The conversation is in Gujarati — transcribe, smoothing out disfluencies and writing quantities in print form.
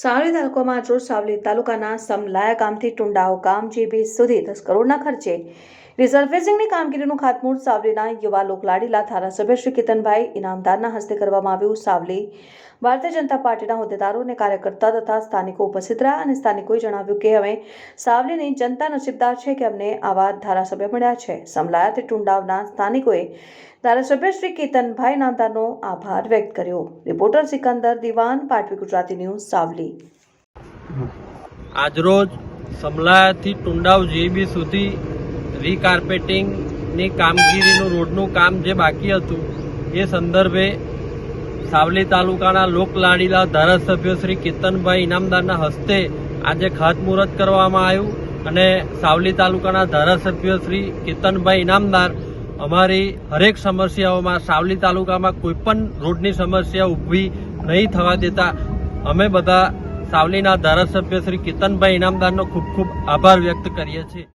સાવલી તાલુકામાં આજરોજ સાવલી તાલુકાના સમલાયા ગામથી ટુંડાવ ગામ જીબી સુધી 10 કરોડના ખર્ચે રિસર્ફેસિંગની કામગીરીનું ખાતમુહૂર્ત સાવલીના યુવા લોકલાડીલા ધારાસભ્ય શ્રી કેતનભાઈ ઇનામદારના હસ્તે કરવામાં આવ્યું। સાવલી ભારતીય જનતા પાર્ટીના હોદ્દેદારો અને કાર્યકર્તા તથા સ્થાનિકો ઉપસ્થિત રહ્યા અને સ્થાનિકોએ જણાવ્યું કે અમે સાવલીની જનતા નસીબદાર છે કે અમને આવા ધારાસભ્ય મળ્યા છે। સમલાયાથી ટુંડાવના સ્થાનિકોએ ધારાસભ્ય શ્રી કેતનભાઈ ઇનામદારનો આભાર વ્યક્ત કર્યો। રિપોર્ટર સિકંદર દિવાન, પાટવી ગુજરાતી ન્યૂઝ, સાવલી। આજરોજ સમલાયાથી ટુંડાવ જીબી સુધી રીકાર્પેટિંગની કામગીરીનું રોડનું કામ જે બાકી હતું એ સંદર્ભે સાવલી તાલુકાના લોકલાડીલા ધારાસભ્ય શ્રી કેતનભાઈ ઇનામદારના હસ્તે આજે ખાતમુહૂર્ત કરવામાં આવ્યું અને સાવલી તાલુકાના ધારાસભ્ય શ્રી કેતનભાઈ ઇનામદાર અમારી હરેક સમસ્યાઓમાં સાવલી તાલુકામાં કોઈપણ રોડની સમસ્યા ઊભી નહીં થવા દેતા અમે બધા સાવલીના ધારાસભ્ય શ્રી કેતનભાઈ ઇનામદારનો ખૂબ ખૂબ આભાર વ્યક્ત કરીએ છીએ।